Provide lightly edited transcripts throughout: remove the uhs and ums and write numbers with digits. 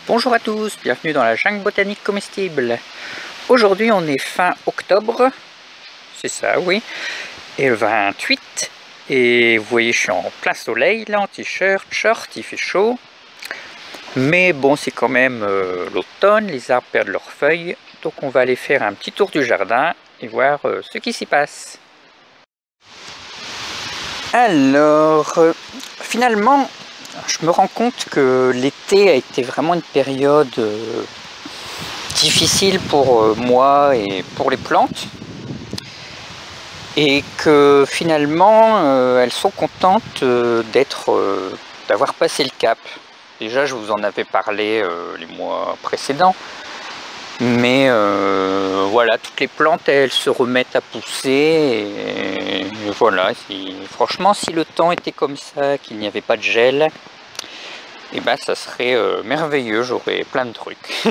Bonjour à tous, bienvenue dans la jungle botanique comestible. Aujourd'hui on est fin octobre, c'est ça oui, et le 28. Et vous voyez je suis en plein soleil là, en t-shirt, short, il fait chaud. Mais bon c'est quand même l'automne, les arbres perdent leurs feuilles. Donc on va aller faire un petit tour du jardin et voir ce qui s'y passe. Alors, finalement, je me rends compte que l'été a été vraiment une période difficile pour moi et pour les plantes. Et que finalement, elles sont contentes d'avoir passé le cap. Déjà, je vous en avais parlé les mois précédents. Mais voilà, toutes les plantes elles se remettent à pousser et voilà, franchement si le temps était comme ça, qu'il n'y avait pas de gel, et ben ça serait merveilleux, j'aurais plein de trucs.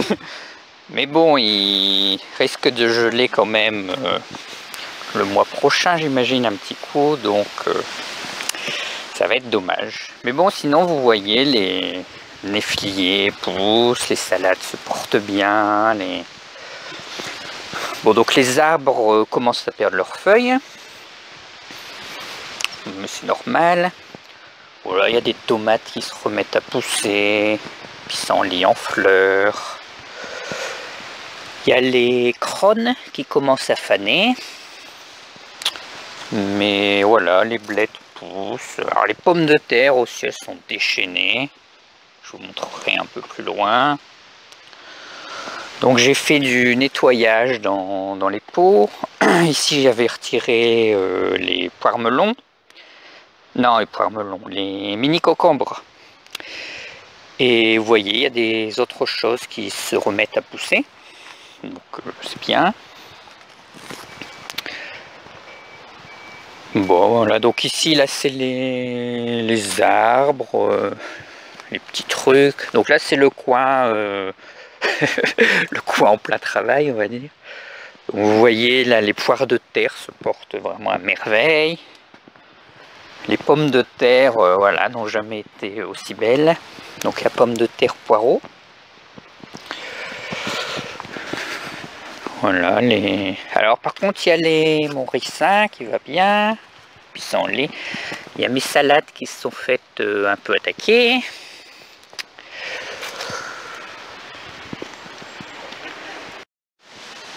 Mais bon, il risque de geler quand même le mois prochain j'imagine un petit coup, donc ça va être dommage. Mais bon, sinon vous voyez les néfliers poussent, les salades se portent bien, Bon, donc les arbres commencent à perdre leurs feuilles, mais c'est normal. Voilà, il y a des tomates qui se remettent à pousser, pissenlits en fleurs. Il y a les crônes qui commencent à faner. Mais voilà, les blettes poussent. Alors les pommes de terre aussi, elles sont déchaînées. Je vous montrerai un peu plus loin. Donc j'ai fait du nettoyage dans les pots. Ici j'avais retiré les poires melons. Non, les poires melons, les mini cocombres. Et vous voyez, il y a des autres choses qui se remettent à pousser. Donc c'est bien. Bon voilà, donc ici là c'est les arbres, les petits trucs. Donc là c'est le coin, le coin en plein travail on va dire. Donc, vous voyez là les poires de terre se portent vraiment à merveille. Les pommes de terre voilà, n'ont jamais été aussi belles. Donc la pomme de terre poireau. Voilà les. Alors par contre il y a mon ricin qui va bien. Pissenlit. Il y a mes salades qui se sont faites un peu attaquer.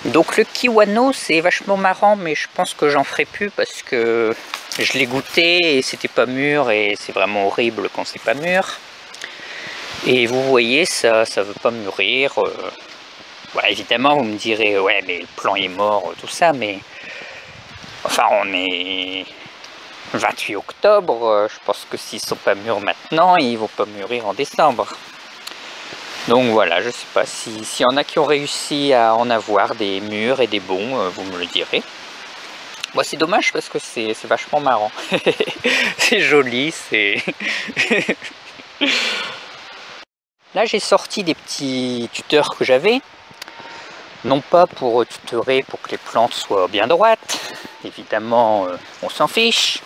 Donc le kiwano c'est vachement marrant, mais je pense que j'en ferai plus parce que je l'ai goûté et c'était pas mûr et c'est vraiment horrible quand c'est pas mûr. Et vous voyez ça veut pas mûrir. Voilà, évidemment vous me direz ouais mais le plant est mort, tout ça, mais enfin on est 28 octobre, je pense que s'ils sont pas mûrs maintenant, ils vont pas mûrir en décembre. Donc voilà, je sais pas s'il y en a qui ont réussi à en avoir des mûrs et des bons, vous me le direz. Moi c'est dommage parce que c'est vachement marrant. C'est joli, c'est... Là j'ai sorti des petits tuteurs que j'avais. Non pas pour tutorer pour que les plantes soient bien droites, évidemment on s'en fiche,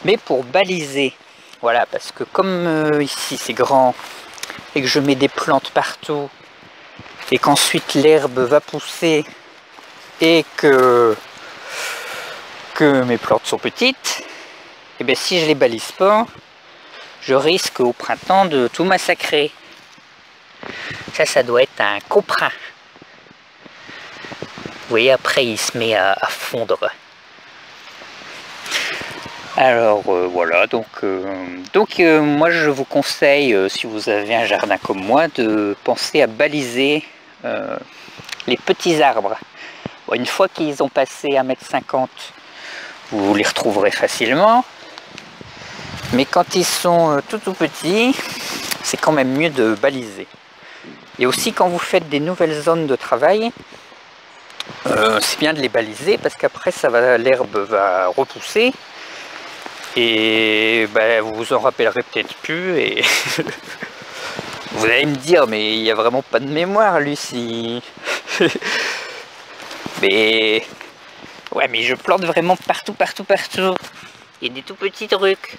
mais pour baliser. Voilà, parce que comme ici c'est grand et que je mets des plantes partout et qu'ensuite l'herbe va pousser et que mes plantes sont petites, et bien si je les balise pas, je risque au printemps de tout massacrer. Ça doit être un coprin. Vous voyez, après il se met à fondre. Alors voilà, donc moi je vous conseille, si vous avez un jardin comme moi, de penser à baliser les petits arbres. Bon, une fois qu'ils ont passé 1,50 m, vous les retrouverez facilement. Mais quand ils sont tout petits, c'est quand même mieux de baliser. Et aussi quand vous faites des nouvelles zones de travail, c'est bien de les baliser parce qu'après l'herbe va repousser. Et ben, vous vous en rappellerez peut-être plus et vous allez me dire mais il n'y a vraiment pas de mémoire lui si... Mais ouais, mais je plante vraiment partout. Il y a des tout petits trucs.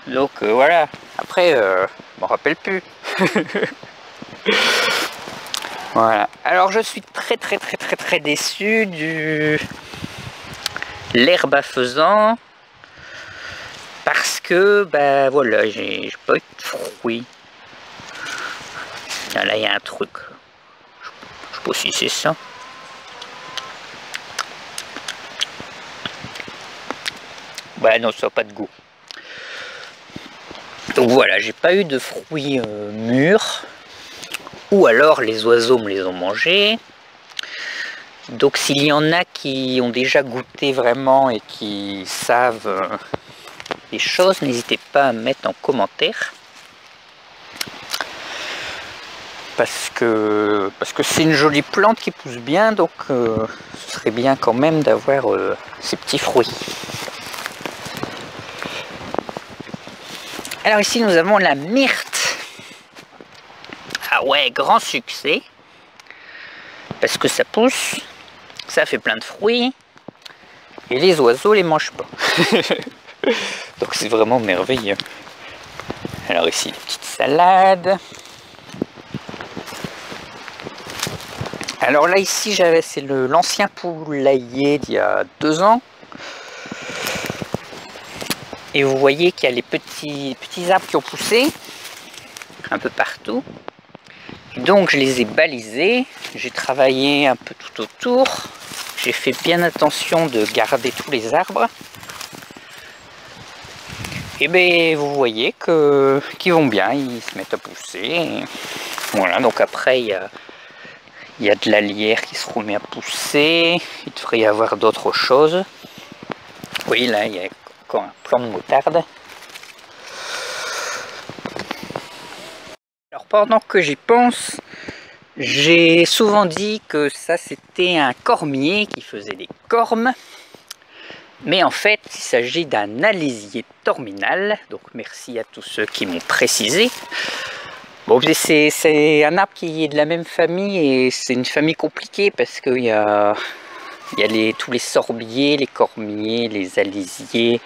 Donc voilà, après je m'en rappelle plus. Voilà. Alors je suis très déçu du l'herbe à faisan parce que bah voilà, j'ai pas eu de fruits. Ah, là il y a un truc. Je sais pas si c'est ça. Bah non, ça n'a pas de goût. Donc voilà, j'ai pas eu de fruits mûrs. Ou alors les oiseaux me les ont mangés. Donc s'il y en a qui ont déjà goûté vraiment et qui savent les choses, n'hésitez pas à me mettre en commentaire. Parce que c'est une jolie plante qui pousse bien, donc ce serait bien quand même d'avoir ces petits fruits. Alors ici nous avons la myrte. Ah ouais, grand succès. Parce que ça pousse, ça fait plein de fruits, et les oiseaux les mangent pas. Donc c'est vraiment merveilleux. Alors ici, les petites salades. Alors là ici, c'est l'ancien poulailler d'il y a 2 ans. Et vous voyez qu'il y a les petits arbres qui ont poussé un peu partout. Donc je les ai balisés, j'ai travaillé un peu tout autour, j'ai fait bien attention de garder tous les arbres. Et bien vous voyez qu'ils vont bien, ils se mettent à pousser. Et voilà, donc après il y a de la lierre qui se remet à pousser, il devrait y avoir d'autres choses. Oui, là il y a encore un plant de moutarde. Alors pendant que j'y pense, j'ai souvent dit que ça c'était un cormier qui faisait des cormes. Mais en fait il s'agit d'un alisier terminal, donc merci à tous ceux qui m'ont précisé. Bon, c'est un arbre qui est de la même famille et c'est une famille compliquée parce qu'il y a tous les sorbiers, les cormiers, les alisiers.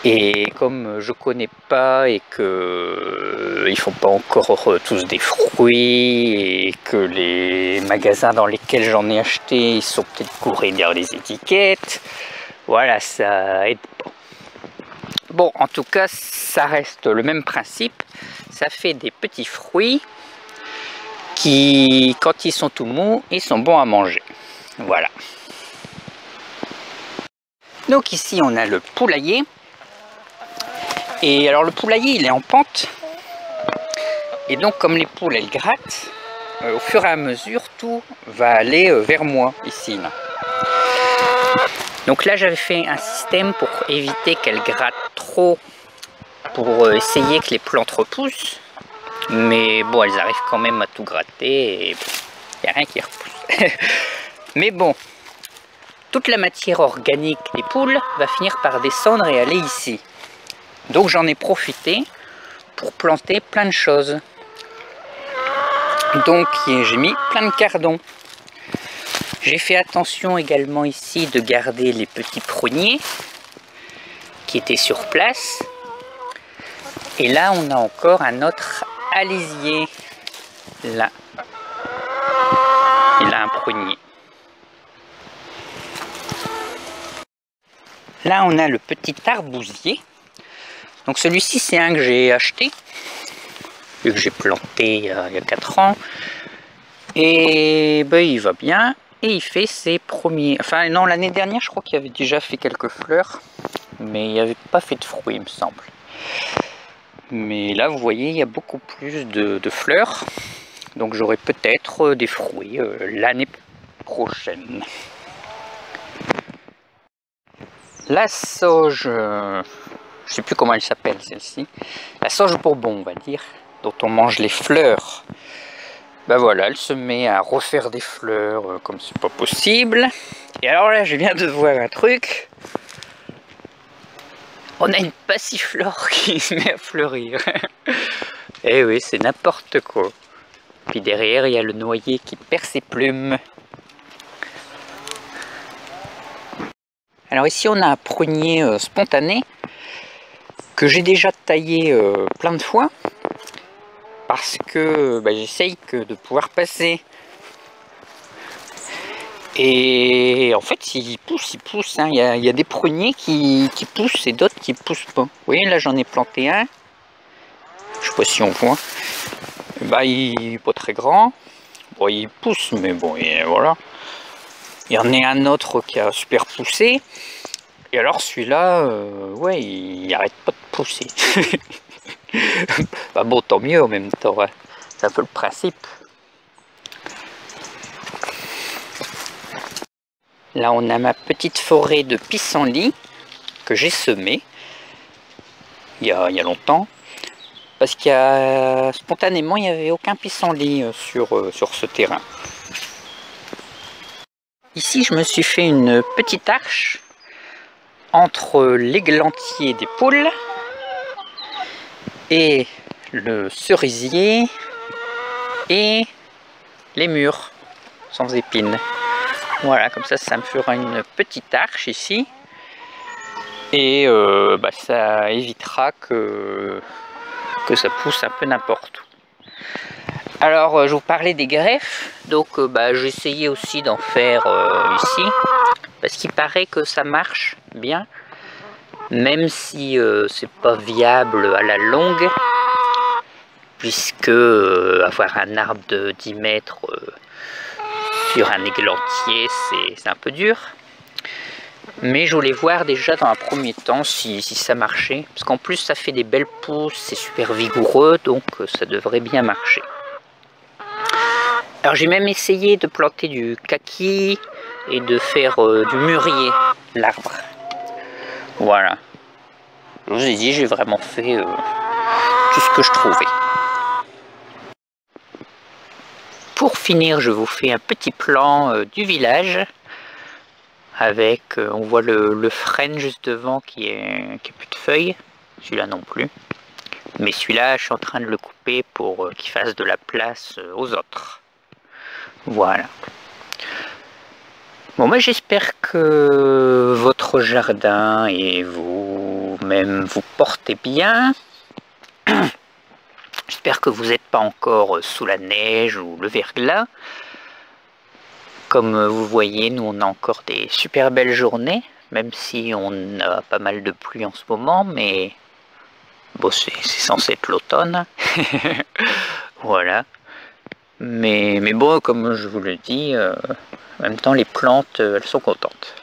Et comme je connais pas et que ils font pas encore tous des fruits et que les magasins dans lesquels j'en ai acheté ils sont peut-être courés derrière les étiquettes, voilà, ça aide pas. Bon, en tout cas ça reste le même principe, ça fait des petits fruits qui, quand ils sont tout mous, ils sont bons à manger. Voilà. Donc ici on a le poulailler. Et alors le poulailler il est en pente, et donc comme les poules elles grattent, au fur et à mesure tout va aller vers moi ici. Là. Donc là j'avais fait un système pour éviter qu'elles grattent trop, pour essayer que les plantes repoussent, mais bon elles arrivent quand même à tout gratter et il n'y a rien qui repousse. Mais bon, toute la matière organique des poules va finir par descendre et aller ici. Donc j'en ai profité pour planter plein de choses. Donc j'ai mis plein de cardons. J'ai fait attention également ici de garder les petits pruniers qui étaient sur place. Et là on a encore un autre alisier. Là. Il a un prunier. Là on a le petit arbousier. Donc celui-ci c'est un que j'ai acheté, que j'ai planté il y a 4 ans. Et ben, il va bien et il fait ses premiers... Enfin non, l'année dernière je crois qu'il avait déjà fait quelques fleurs, mais il n'avait pas fait de fruits il me semble. Mais là vous voyez il y a beaucoup plus de fleurs, donc j'aurai peut-être des fruits l'année prochaine. La sauge... je sais plus comment elle s'appelle celle-ci, la sauge bourbon on va dire, dont on mange les fleurs. Ben voilà, elle se met à refaire des fleurs comme c'est pas possible. Et alors là je viens de voir un truc, on a une passiflore qui se met à fleurir. Eh oui, c'est n'importe quoi. Puis derrière il y a le noyer qui perd ses plumes. Alors ici on a un prunier spontané que j'ai déjà taillé plein de fois. parce que j'essaye de pouvoir passer. Et en fait, il pousse. Hein. Il y a des pruniers qui poussent et d'autres qui poussent pas. Vous voyez, là j'en ai planté un. Je sais pas si on voit. Il est pas très grand. Bon, il pousse, mais bon, et voilà. Il y en a un autre qui a super poussé. Et alors celui-là, ouais, il arrête pas de pousser. Bon, tant mieux en même temps. Ouais. C'est un peu le principe. Là, on a ma petite forêt de pissenlit que j'ai semée il y a longtemps. Parce qu'il y a spontanément, il n'y avait aucun pissenlit sur ce terrain. Ici, je me suis fait une petite arche entre l'églantier des poules et le cerisier et les murs sans épines. Voilà, comme ça me fera une petite arche ici. Et ça évitera que ça pousse un peu n'importe où. Alors, je vous parlais des greffes. Donc, j'ai essayé aussi d'en faire ici. Parce qu'il paraît que ça marche bien. Même si c'est pas viable à la longue. Puisque avoir un arbre de 10 mètres sur un églantier, c'est un peu dur. Mais je voulais voir déjà dans un premier temps si ça marchait. Parce qu'en plus ça fait des belles pousses, c'est super vigoureux, donc ça devrait bien marcher. Alors j'ai même essayé de planter du kaki et de faire du mûrier, l'arbre. Voilà. Je vous ai dit, j'ai vraiment fait tout ce que je trouvais. Pour finir, je vous fais un petit plan du village. Avec, on voit le frêne juste devant qui a plus de feuilles. Celui-là non plus. Mais celui-là, je suis en train de le couper pour qu'il fasse de la place aux autres. Voilà. Bon, moi j'espère que votre jardin et vous-même vous portez bien. J'espère que vous n'êtes pas encore sous la neige ou le verglas. Comme vous voyez, nous on a encore des super belles journées, même si on a pas mal de pluie en ce moment, mais bon, c'est censé être l'automne. Voilà. Mais bon, comme je vous le dis, en même temps les plantes, elles sont contentes.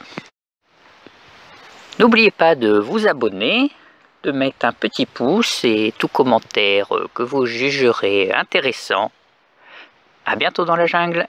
N'oubliez pas de vous abonner, de mettre un petit pouce et tout commentaire que vous jugerez intéressant. À bientôt dans la jungle.